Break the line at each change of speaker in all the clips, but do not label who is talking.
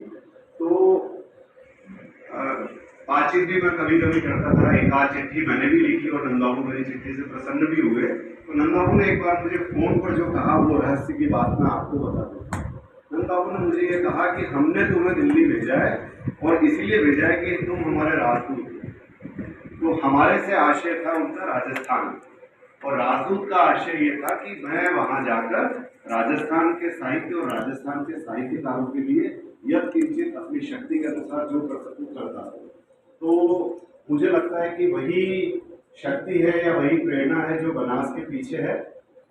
तो अ, बातचीत भी मैं कभी कभी करता था, एक आध चिट्ठी मैंने भी लिखी और नंद बाबू मेरी चिट्ठी से प्रसन्न भी हुए। तो नंद बाबू ने एक बार मुझे फोन पर जो कहा वो रहस्य की बात मैं आपको बता दूं। नंद बाबू ने मुझे ये कहा कि हमने तुम्हें दिल्ली भेजा है और इसीलिए भेजा है कि तुम हमारे राजदूत हो। तो हमारे से आशय था उनका राजस्थान, और राजदूत का आशय ये था कि मैं वहां जाकर राजस्थान के साहित्य और राजस्थान के साहित्यकारों के लिए यह किंचित अपनी शक्ति के अनुसार जो कर सकूं करता हूँ। तो मुझे लगता है कि वही शक्ति है या वही प्रेरणा है जो बनास के पीछे है।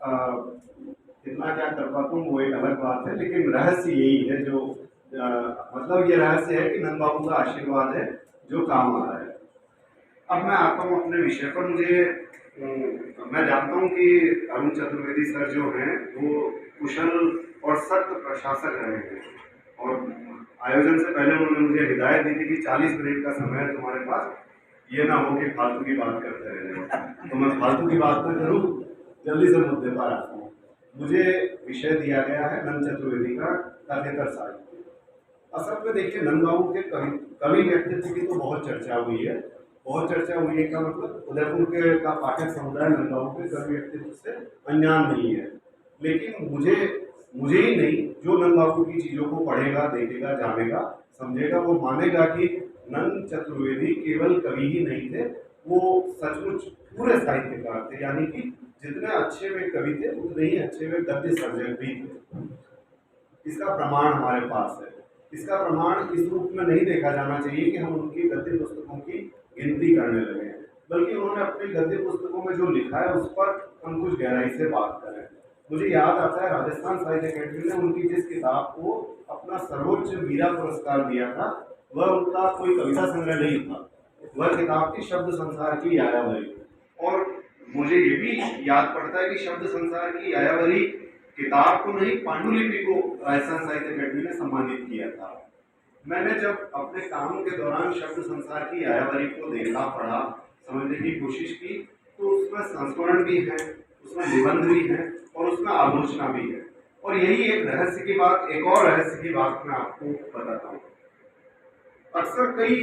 कितना क्या कर पाता हूँ वो एक अलग बात है, लेकिन रहस्य यही है जो मतलब ये रहस्य है कि नंद बाबू का आशीर्वाद है जो काम आ रहा है। अब मैं आता हूँ अपने विषय पर। मैं जानता हूँ कि अरुण चतुर्वेदी सर जो हैं वो कुशल और सख्त प्रशासक रहे हैं, और आयोजन से पहले उन्होंने मुझे हिदायत दी थी कि 40 मिनट का समय है तुम्हारे पास, ये ना हो कि फालतू की बात करते रहे। तो मैं फालतू की बात ना करूँ, जल्दी से मुद्दे पर आता हूँ। मुझे विषय दिया गया है नंद चतुर्वेदी का कथेतर साहित्य। असल में देखिए, नंद बाबू के कवि कवि व्यक्तित्व की तो बहुत चर्चा हुई है। बहुत चर्चा हुई है का मतलब उदयपुर के का पाठक समुदाय नंद बाबू के कवि व्यक्तित्व से अनजान नहीं है। लेकिन मुझे मुझे ही नहीं, जो नंद बाबू की चीजों को पढ़ेगा, देखेगा, जानेगा, समझेगा, वो मानेगा कि नंद चतुर्वेदी केवल कवि ही नहीं थे, वो सचमुच पूरे साहित्यकार थे। यानी कि जितने अच्छे वे कवि थे उतने ही अच्छे वे गद्य सर्जक भी थे। इसका प्रमाण हमारे पास है। इसका प्रमाण इस रूप में नहीं देखा जाना चाहिए कि हम उनकी गद्य पुस्तकों की गिनती करने लगे, बल्कि उन्होंने अपनी गद्य पुस्तकों में जो लिखा है उस पर हम कुछ गहराई से बात करें। मुझे याद आता है राजस्थान साहित्य अकेडमी ने उनकी जिस किताब को अपना सर्वोच्च मीरा पुरस्कार दिया था, वह उनका कोई कविता संग्रह नहीं था। वह किताब थी शब्द संसार की यायावरी। और मुझे ये भी याद पड़ता है कि शब्द संसार की यायावरी किताब को नहीं, पांडुलिपि को राजस्थान साहित्य अकेडमी ने सम्मानित किया था। मैंने जब अपने काम के दौरान शब्द संसार की यायावरी को देखा, पढ़ा, समझने की कोशिश की, तो उसमें संस्मरण भी है, उसमें निबंध भी है और उसमें आलोचना भी है। और यही एक रहस्य की बात, एक और रहस्य की बात मैं आपको बताता हूँ। अक्सर कई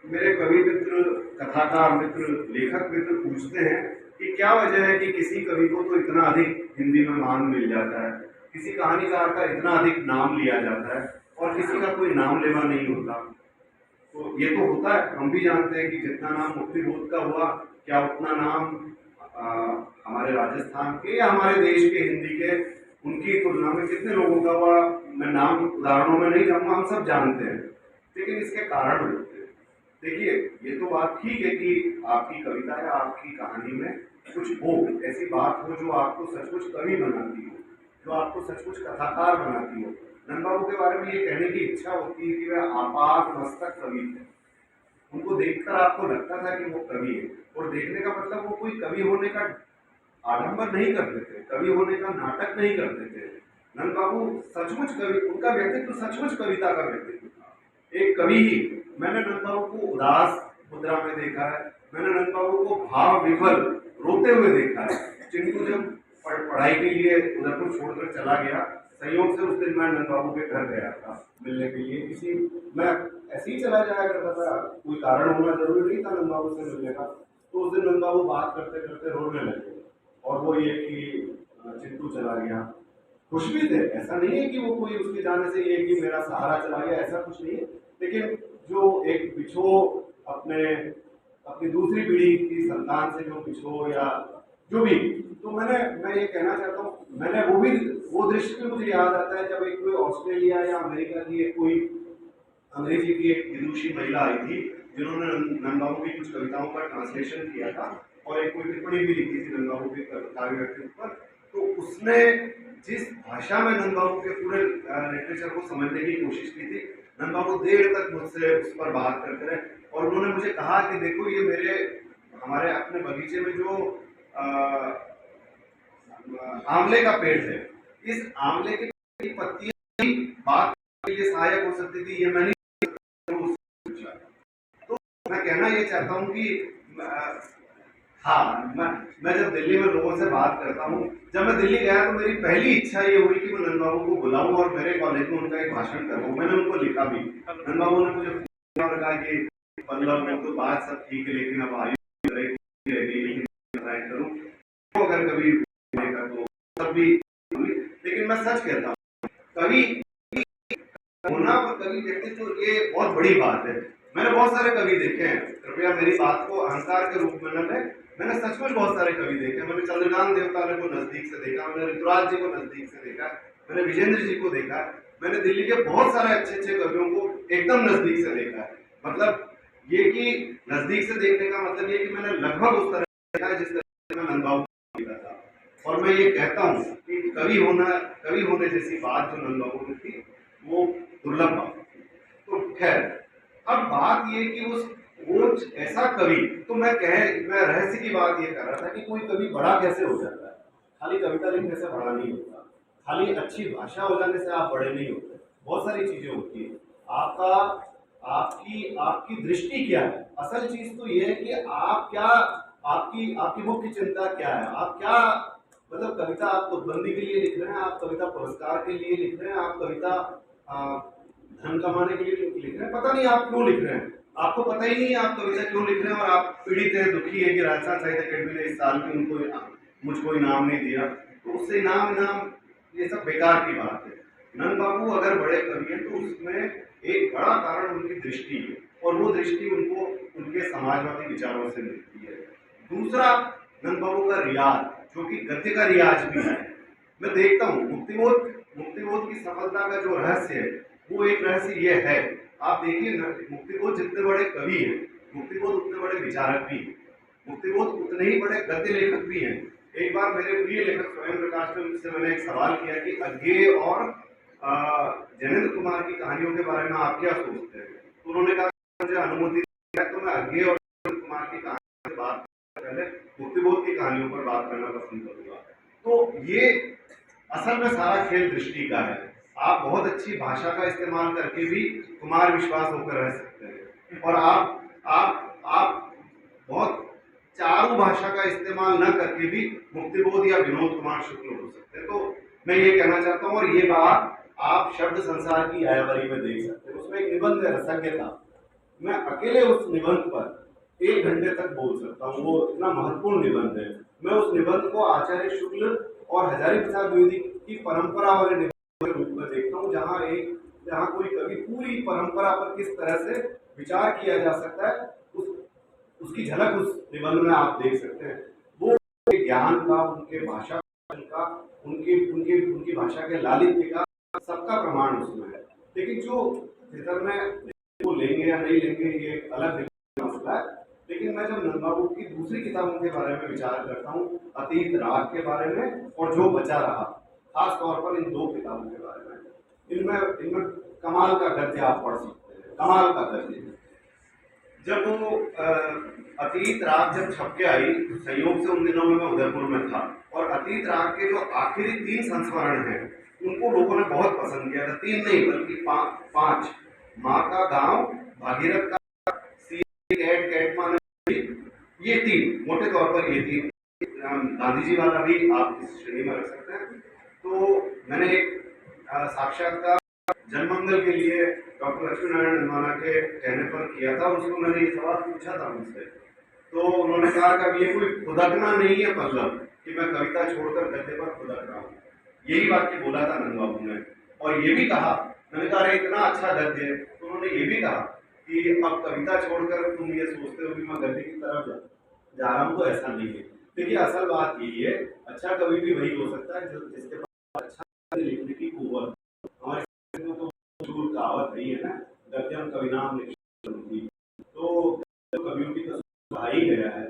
मेरे कवि मित्र, कथाकार मित्र, लेखक मित्र पूछते हैं कि क्या वजह है कि किसी कवि को तो इतना अधिक हिंदी में मान मिल जाता है, किसी कहानीकार का इतना अधिक नाम लिया जाता है और किसी का कोई नाम लेवा नहीं होता। तो ये तो होता है, हम भी जानते हैं कि जितना नाम मुक्ति बोध का हुआ, क्या उतना नाम हमारे राजस्थान के या हमारे देश के हिंदी के उनकी तुलना में कितने लोगों का हुआ। मैं नाम उदाहरणों में नहीं जाऊंगा, हम सब जानते हैं, लेकिन इसके कारण होते हैं। देखिए, ये तो बात ठीक है कि आपकी कविता या आपकी कहानी में कुछ हो, ऐसी बात हो जो आपको सचमुच कवि बनाती हो, जो आपको सचमुच कथाकार बनाती हो। नंद बाबू के बारे में ये कहने की इच्छा होती है कि वह आपात मस्तक कवि थे। उनको देखकर आपको लगता था कि वो कवि है, और देखने का मतलब वो कोई कवि होने का आडंबर नहीं करते थे, कवि होने का नाटक नहीं करते थे। नंद बाबू सचमुच कवि, उनका व्यक्तित्व सचमुच कविता का व्यक्तित्व था। एक कवि ही। मैंने नंद बाबू को उदास मुद्रा में देखा है, मैंने नंद बाबू को भाव विफल रोते हुए देखा है। चिंटू जब पढ़ाई के लिए उदयपुर छोड़कर चला गया, संयोग से उस दिन मैं नंद बाबू के घर गया था मिलने के लिए। किसी मैं ऐसे ही चला जाया करता था, कोई कारण होना जरूरी नहीं था नंद बाबू से मिलने का। तो उस दिन नंद बाबू बात करते करते रोने लगे, और वो ये कि चिंटू चला गया। खुश भी थे, ऐसा नहीं है कि वो कोई उसके जाने से ये कि मेरा सहारा चला गया, ऐसा कुछ नहीं है। लेकिन जो एक बिछो अपने अपनी दूसरी पीढ़ी की संतान से जो बिछो या जो भी, तो मैं ये कहना चाहता हूँ, मैंने वो दृश्य भी मुझे याद आता है जब एक कोई ऑस्ट्रेलिया या अमेरिका की एक कोई अंग्रेजी की एक विदुषी महिला आई थी, जिन्होंने नंद बाबू की कुछ कविताओं का ट्रांसलेशन किया था और एक कोई टिप्पणी भी लिखी थी नंद बाबू के काव्य व्यक्तित्व पर। तो उसने जिस भाषा में नंद बाबू के पूरे लिटरेचर को समझने की कोशिश की थी, नंद बाबू देर तक मुझसे उस पर बात करते रहे। और उन्होंने मुझे कहा कि देखो, ये हमारे अपने बगीचे में जो आंवले का पेड़ है, इस आंवले की पत्तियां बात के लिए सहायक हो सकती थी, ये मैं नहीं पूछा। तो मैं कहना ये चाहता हूँ कि हाँ, मैं जब दिल्ली में लोगों से बात करता हूँ, जब मैं दिल्ली गया तो मेरी पहली इच्छा ये हुई कि मैं नंद बाबू को बुलाऊं और मेरे कॉलेज में उनका एक भाषण करूँ। मैंने उनको लिखा भी। नंद बाबू ने मुझे फोन किया और कहा कि पल्लव में तो बात सब ठीक है, लेकिन अब आयु रह गई, लेकिन ट्राई करूँ तो अगर कभी होगा तो तब भी। लेकिन मैं सच कहता हूँ, कवि होना और कवि व्यक्तित्व ये बहुत बड़ी बात है। मैंने बहुत सारे कवि देखे हैं, कृपया मेरी बात को अहंकार के रूप में न लें। मैंने सचमुच बहुत सारे कवि देखे। मैंने चंद्रकांत देवताले को नजदीक से देखा, मैंने ऋतुराज जी को नजदीक से देखा, मैंने विजेंद्र जी को देखा, मैंने दिल्ली के बहुत सारे अच्छे अच्छे कवियों को एकदम नजदीक से देखा है। मतलब ये कि नजदीक से देखने का मतलब ये कि मैंने लगभग उस तरह देखा है जिस तरह से मैं नंद बाबू को देखा था। और मैं ये कहता हूँ कि कवि होने जैसी बात जो नंद बाबू की थी वो दुर्लभ बात। तो खैर, अब बात ये कि उस वो ऐसा कवि, तो मैं रहस्य की बात ये कर रहा था कि कोई कवि बड़ा कैसे हो जाता है। खाली कविता लिखने से बड़ा नहीं होता, खाली अच्छी भाषा हो जाने से आप बड़े नहीं होते। बहुत सारी चीजें होती है। आपका आपकी आपकी दृष्टि क्या है। असल चीज तो ये है कि आप क्या, आपकी आपकी मुख्य चिंता क्या है। आप क्या, मतलब कविता आप तुकबंदी के लिए लिख रहे हैं, आप कविता पुरस्कार के लिए लिख रहे हैं, आप कविता धन कमाने के लिए लिख रहे हैं, पता नहीं आप क्यों लिख रहे हैं। आपको पता ही नहीं है आप कविता क्यों लिख रहे हैं, और आप पीड़ित हैं, दुखी है कि राजस्थान साहित्य अकेडमी ने इस साल की मुझको इनाम नहीं दिया। तो उससे इनाम इनाम ये सब बेकार की बात है। नंद बाबू अगर बड़े कवि हैं तो उसमें एक बड़ा कारण उनकी दृष्टि है, और वो दृष्टि उनको उनके समाजवादी विचारों से मिलती है। दूसरा, नंद बाबू का रियाज, जो कि गद्य का रियाज भी है। मैं देखता हूँ मुक्तिबोध की सफलता का जो रहस्य है, वो एक रहस्य ये है। आप देखिए मुक्तिबोध जितने बड़े कवि हैं, मुक्तिबोध उतने बड़े विचारक भी हैं, मुक्तिबोध उतने ही बड़े गद्य लेखक भी हैं। एक बार मेरे प्रिय लेखक स्वयं प्रकाश ने मुझसे मैंने एक सवाल किया कि अज्ञेय और जयेंद्र कुमार की कहानियों के बारे में आप क्या सोचते हैं। तो उन्होंने कहा मुझे अनुमति है तो मैं अज्ञेय और जयेंद्र कुमार की कहानी से बात पहले मुक्तिबोध की कहानियों पर बात करना पसंद करूंगा। तो ये असल में सारा खेल दृष्टि का है। आप बहुत अच्छी भाषा का इस्तेमाल करके भी कुमार विश्वास होकर रह सकते हैं, और आप बहुत चारू भाषा का इस्तेमाल न करके भी मुक्तिबोध या विनोद कुमार शुक्ल हो सकते हैं। तो मैं ये कहना चाहता हूँ, और ये बात आप शब्द संसार की आयावरी में देख सकते हैं। उसमें एक निबंध है रसज्ञता। मैं अकेले उस निबंध पर 1 घंटे तक बोल सकता हूँ, वो इतना महत्वपूर्ण निबंध है। मैं उस निबंध को आचार्य शुक्ल और हजारी प्रसाद द्विवेदी की परंपरा वाले निबंध के रूप में देखता हूँ, जहाँ कोई कवि पूरी परंपरा पर किस तरह से विचार किया जा सकता है, उसकी झलक उस निबंध में आप देख सकते हैं। वो उनके ज्ञान का, उनके भाषा का, उनकी भाषा के लालित्य का सबका प्रमाण उसमें है। लेकिन जो भीतर में वो लेंगे या नहीं लेंगे ये अलग मसला है। लेकिन मैं जब नंद बाबू की दूसरी किताबों के बारे में विचार करता हूँ, अतीत राग के बारे में और जो बचा रहा, खास तौर पर इन 2 किताबों के बारे में, इनमें कमाल का गद्य आप पढ़ सकते हैं, कमाल का गद्य। जब वो अतीत राग जब छप के आई, संयोग से उन दिनों में मैं उदयपुर में था, और अतीत राग के जो आखिरी 3 संस्मरण हैं उनको लोगों ने बहुत पसंद किया था। 3 नहीं बल्कि 5। माँ का गांव, भागीरथ का कैट कैट माने, ये 3 मोटे तौर पर, ये 3 गांधी जी वाला भी आप इस श्रेणी में रख सकते हैं। तो मैंने एक साक्षात्कार जनमंगल के लिए डॉक्टर लक्ष्मी नारायण निर्माणा के कहने पर किया था, और उसको मैंने ये सवाल पूछा था उनसे। तो उन्होंने कहा कि ये कोई खुदकना नहीं है पल्लव कि मैं कविता छोड़कर गद्य पर खुदक रहा हूँ। यही वाक्य बोला था नंद बाबू ने, और ये भी कहा, मैंने कहा अरे इतना अच्छा गद्य है, तो उन्होंने ये भी कहा कि अब कविता छोड़कर तुम ये सोचते हो कि मैं गद्य की तरफ जा रहा हूँ, तो ऐसा नहीं है। देखिए असल बात यही है, अच्छा कवि भी वही हो सकता है जिसके पास अच्छा लिखने की कुव्वत। हमारे तो मशहूर कहावत नहीं है ना, गद्यम कविनाम लिखती, तो कवियों की तो कहा ही गया है।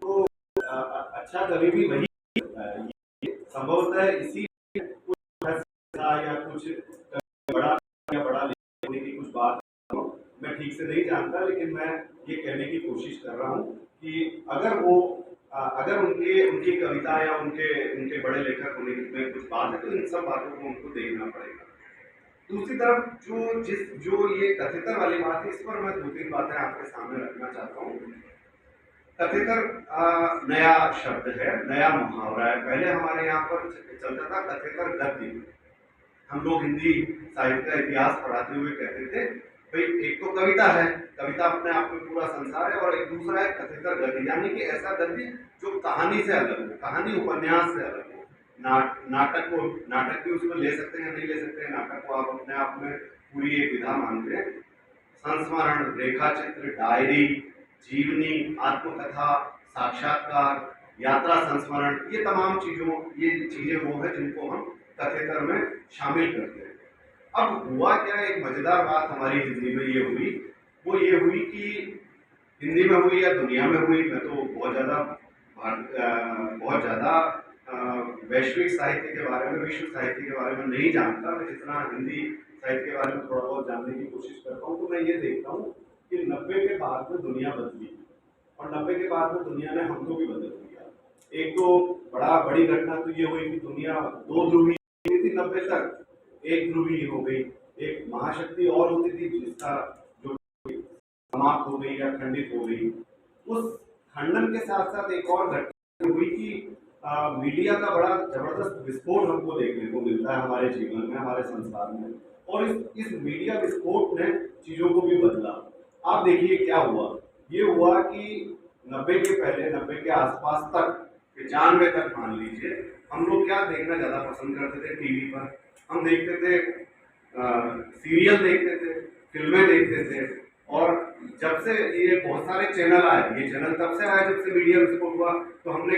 तो अच्छा कवि भी वही होता है। संभवतः इसी या कुछ बड़ा लिखने की कुछ बात मैं ठीक से नहीं जानता, लेकिन मैं ये कहने की कोशिश कर रहा हूँ कि अगर उनकी कविता या उनके बड़े लेखक होने में कुछ बात है, तो इन सब बातों को उनको देखना पड़ेगा। दूसरी तरफ जो ये कथितर वाली बात है, इस पर मैं 2-3 बातें आपके सामने रखना चाहता हूँ। कथेतर नया शब्द है, नया मुहावरा है। पहले हमारे यहाँ पर चलता था कथेतर गद्य। हम लोग हिंदी साहित्य का इतिहास पढ़ाते हुए कहते थे भाई एक तो कविता है, कविता अपने आप में पूरा संसार है, और एक दूसरा है कथेतर गद्य, यानी कि ऐसा गद्य जो कहानी से अलग हो, कहानी उपन्यास से अलग हो। नाटक भी उसमें ले सकते हैं, नहीं ले सकते हैं। नाटक को आप अपने आप में पूरी एक विधा मानते हैं। संस्मरण, रेखाचित्र, डायरी, जीवनी, आत्मकथा, साक्षात्कार, यात्रा संस्मरण, ये तमाम ये चीजें वो है जिनको हम कथेतर में शामिल करते हैं। अब हुआ क्या, एक मजेदार बात हमारी हिंदी में ये हुई, वो ये हुई कि हिंदी में हुई या दुनिया में हुई, मैं तो बहुत ज़्यादा वैश्विक साहित्य के बारे में, विश्व साहित्य के बारे में नहीं जानता। मैं जितना हिंदी साहित्य के बारे में थोड़ा बहुत जानने की कोशिश करता हूँ, तो मैं ये देखता हूँ कि 90 के बाद में दुनिया बदली, और 90 के बाद में दुनिया ने हमको भी बदल दिया। एक तो बड़ी घटना तो ये हुई कि दुनिया दो ध्रुवी थी 90 तक, एक ध्रुवी हो गई। एक महाशक्ति और होती थी जिसका जो समाप्त हो गई या खंडित हो गई। उस खंडन के साथ साथ एक और घटना हुई कि मीडिया का बड़ा जबरदस्त विस्फोट हमको देखने को मिलता है हमारे जीवन में, हमारे संसार में, और इस मीडिया विस्फोट ने चीजों को भी बदला। आप देखिए क्या हुआ, ये हुआ कि 90 के पहले, 90 के आसपास तक, 95 तक मान लीजिए, हम लोग क्या देखना ज्यादा पसंद करते थे टीवी पर। हम देखते थे सीरियल देखते थे, फिल्में देखते थे, और जब से ये बहुत सारे चैनल आए, ये चैनल तब से आए जब से मीडिया विस्फोट हुआ, तो हमने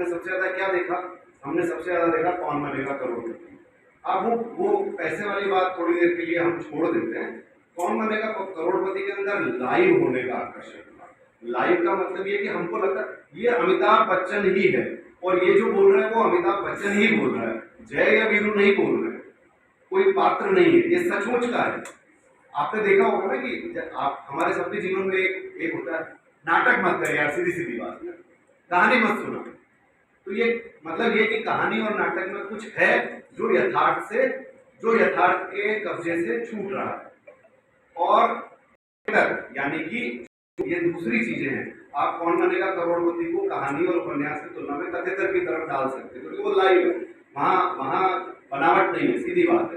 सबसे ज्यादा क्या देखा? हमने सबसे ज्यादा देखा कौन बनेगा करोड़पति। अब वो पैसे वाली बात थोड़ी देर के लिए हम छोड़ देते हैं। कौन बनेगा करोड़पति के अंदर लाइव होने का आकर्षण था। लाइव का मतलब ये कि हमको लगता ये अमिताभ बच्चन ही है, और ये जो बोल रहे हैं वो अमिताभ बच्चन ही बोल रहा है, जय या वीरू नहीं बोल रहे हैं, कोई पात्र नहीं है, ये सचमुच का है। आपने देखा होगा ना कि आप हमारे सबके जीवन में एक होता है, नाटक मत कर यार, सीधी सीधी बात है, कहानी मत सुना। तो ये मतलब ये कि कहानी और नाटक में कुछ है जो यथार्थ के कब्जे से छूट रहा है। और यानी कि ये दूसरी चीजें हैं। आप कौन बनेगा करोड़पति को कहानी और उपन्यास की तुलना में कथेतर की तरफ डाल सकते हैं, क्योंकि वो लाइव है, वहां बनावट नहीं है, सीधी बात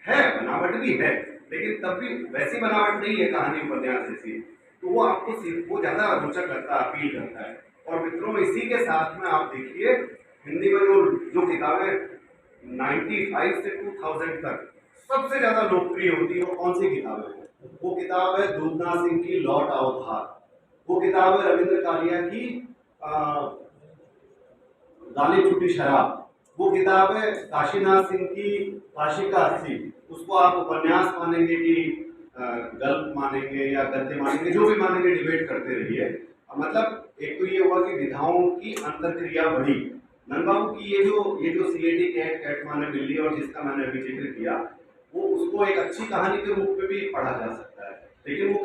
है बनावट भी है, लेकिन तब भी वैसी बनावट नहीं है कहानी उपन्यास जैसी। तो वो आपको वो ज्यादा रोचक लगता है, अपील करता है। और मित्रों, इसी के साथ में आप देखिए हिंदी में जो किताबें 95 से 2000 तक सबसे ज्यादा लोकप्रिय होती है, वो कौन सी किताबें हैं? वो किताब है दूधना सिंह की लौट आओ धार, वो किताब है रविंद्र कालिया की गाली छूटी शराब, वो किताब है काशीनाथ सिंह की काशी का अस्सी। उसको आप उपन्यास मानेंगे कि गल्प मानेंगे या गद्य मानेंगे, जो भी मानेंगे, डिबेट करते रहिए। मतलब एक तो ये हुआ कि विधाओं की अंतरक्रिया बढ़ी। नंदबाबू की ये जो CAT कैट माने बिल्ली, और जिसका मैंने अभी जिक्र किया, वो उसको एक अच्छी कहानी के रूप में भी पढ़ा जा सकता है, लेकिन वो